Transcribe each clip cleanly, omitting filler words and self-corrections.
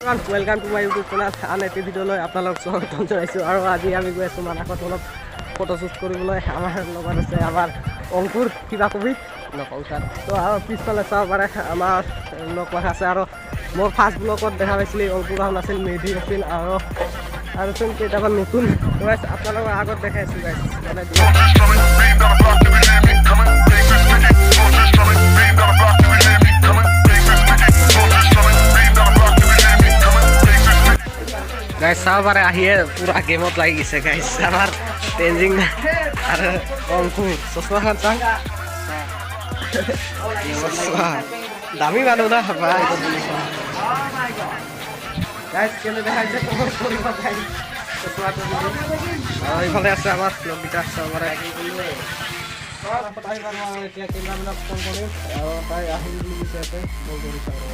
Welcome to my YouTube channel. আন এটি ভিডিঅ'লৈ আপোনালোক স্বাগতম জনাইছোঁ। আৰু আজি আমি গৈ আছোঁ মানাসত অলপ ফটোশ্বুট কৰিবলৈ। আমাৰ লগত আছে আমাৰ অংকুৰ, কিবা কবি নকওঁ ছাৰ। তো আৰু পিছফালে চাব পাৰে আমাৰ লগত আছে আৰু মোৰ ফাৰ্ষ্ট ব্লগত দেখা পাইছিলোঁ অংকুৰখন আছিল, মেধি আছিল আৰু চোন কেইটামান নতুন আপোনালোকৰ আগত দেখাইছোঁ গাইছ। গাইছ চাব পাৰে আহিয়ে পুৰা গেমত লাগি গৈছে গাইছ। আমাৰ তেঞ্জিং আৰু অংকুৰ চশমাখন চাওঁ দামী মানুহ না গাইছ কেনে দেখাইছে চশমাটো। আৰু এইফালে আছে আমাৰ লগকেইটা চাব পাৰে। এতিয়া কেমেৰামেনক ফোন কৰিম আৰু তাই আহিম বুলি বিচাৰিছে ফোন কৰিছে আৰু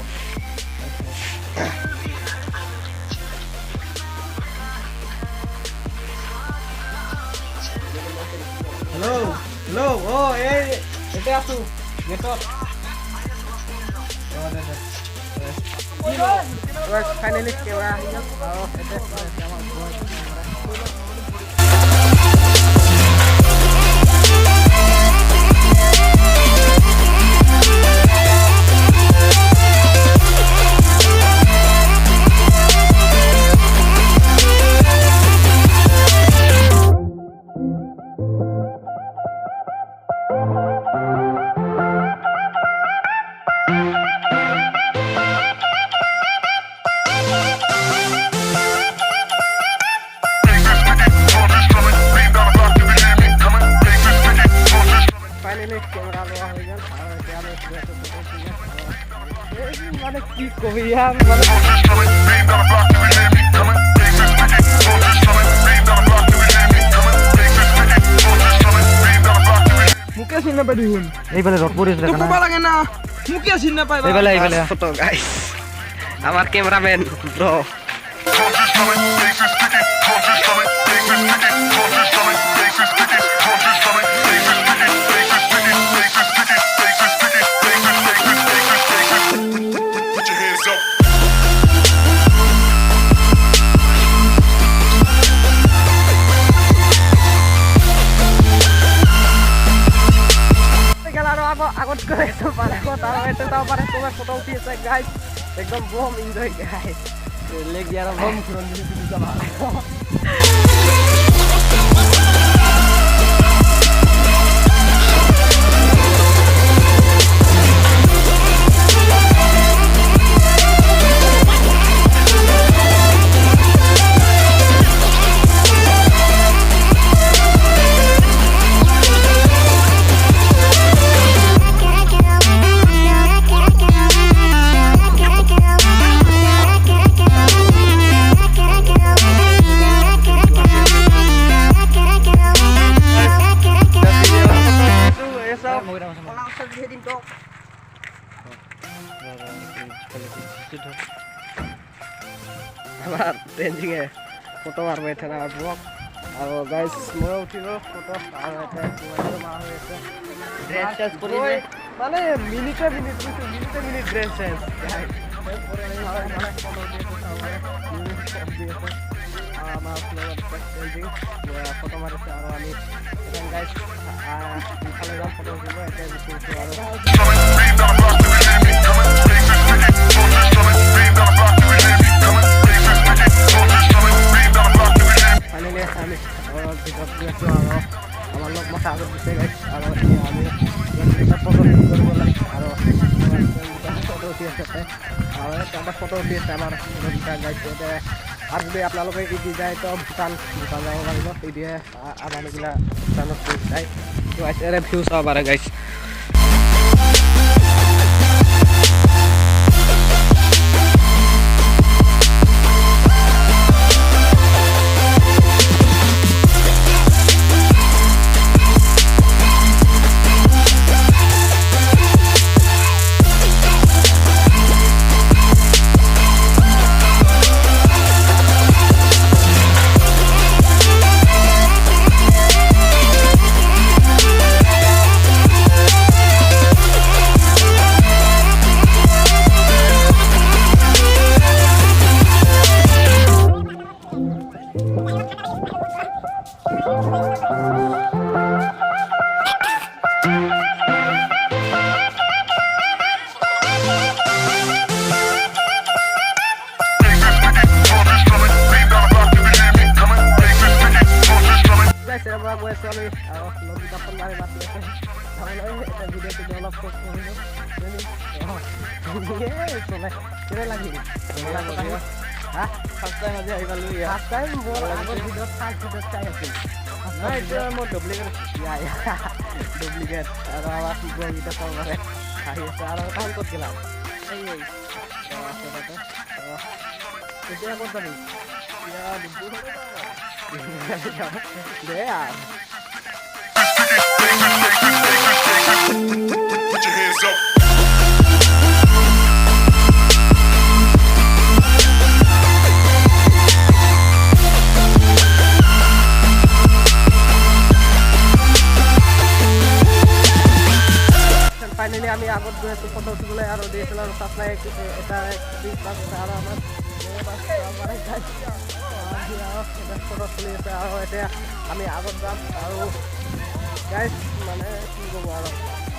হেল্ল' হেল্ল' অঁ এই এতিয়া আছোঁ গেটত। ফাইনেলি কেমেৰা আহি গ'ল আৰু এতিয়া আমাৰ কেমেৰা লোৱা হৈ গ'ল আৰু এতিয়া মানে কি কবি মানে মোকে চিনি নাপাই দেখোন। এইফালে ৰদ পৰি আছে লাগে না, মোকে চিনি নাপাই। এইফালে ফটো গাইছ আমাৰ কেমেৰামেন ব্ৰ। আগত গৈ আছোঁ পাৰ্কত আৰু এইটো যাব পাৰে তোমাৰ ফটো উঠি আছে গাইছ। একদম বম এনজয় গাইছ। লেগ দিয়াৰ বম ঘূৰণ বুলি যাবা। আমাৰ তেঞ্জিঙে ফটো মাৰিব এতিয়া না ব্লগ আৰু গাইছ ময়ো উঠিলোঁ ফটো আৰু এতিয়া মাৰা হৈ আছে ড্ৰেছ চেঞ্জ কৰি মানে মিনিটে মিনিট ড্ৰেছ চেঞ্জ আমাৰ তেঞ্জিং ফটো মাৰিছে আৰু আমি গাইছ ইফালে যাম ফটো উঠিব এতিয়া গুচি আৰু ফাইনেলি আমি ভিতৰত গৈ আছোঁ আৰু আমাৰ লগ মাথা আগত গুচি গাইছ আৰু আমি ফটো কৰিব লাগে আৰু ফটো উঠি আছে আৰু এটা ফটো উঠি আছে আমাৰ গাইছ। আৰু যদি আপোনালোকে ইদি যায় তো ভূটান যাব পাৰিব। ইদিয়ে মানুহগিলা ভূটানত যায় তো এৰে ভিউ চাব পাৰে গাইছ। গৈ আছোঁ আমি আৰু লগকেইটা ফোন মাৰি মাতি আছে চাবলৈ ভিডিঅ'টো অলপ পোষ্ট কৰিলোঁ চলে কেনে লাগিল হা ফাৰ্ষ্ট টাইম আজি আহি পালোঁ ফাৰ্ষ্ট টাইম মোৰ আগৰ ভিডিঅ'ত ফাৰ্ষ্ট ভিডিঅ'ত চাই আছিল এইটো মোৰ ডুপ্লিকেট ডুপ্লিকেট আৰু আমাৰ কুকুৰকেইটা চাব পাৰে আহি আছে আৰু কাম ক'ত গেলা এই আছে তাতে এতিয়া ক'ত যাবি দে Put your hands up. Finally আমি আগত গৈ আছোঁ ফটো উঠিবলৈ আৰু DSLR চাপ্লাই এটা আৰু আমাৰ ফটো চলি আছে আৰু এতিয়া আমি আগত যাম আৰু গাইজ মানে কি ক'ব আৰু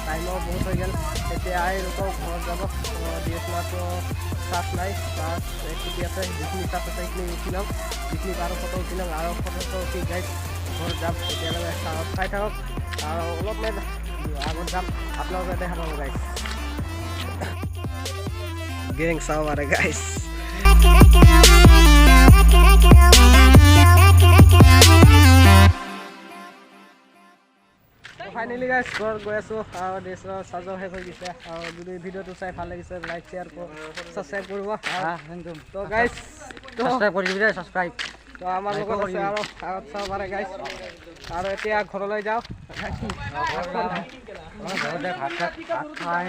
টাইমো বহুত হৈ গ'ল এতিয়া আইৰোকো ঘৰত যাব DSLRটো চাৰ্জ নাই চাৰ্জ স্কুটি আছে যিখিনি চাৰ্জ আছে সেইখিনি উঠি ল'ম যিখিনি পাৰোঁ ফটো উঠি ল'ম আৰু ফটো উঠি গাইজ ঘৰত যাম তেতিয়ালৈকে চাই থাকক আৰু অলপমান আগত যাম আপোনালোকে দেখা পাব গাইজ গেং চাব পাৰে গাইজ ফাইনেলি গাইজ ঘৰত গৈ আছোঁ আৰু DSLR চাৰ্জৰ শেষ হৈ গৈছে আৰু যদি ভিডিঅ'টো চাই ভাল লাগিছে লাইক শ্বেয়াৰ ছাবস্ক্ৰাইব কৰিব তো গাইজ সাবস্ক্রাইব কৰি দিবি সাবস্ক্রাইব তো আমাৰ লগত আছে আৰু আগত চাব পাৰে গাইজ আৰু এতিয়া ঘৰলৈ যাওঁ ঘৰতে ভাত খাই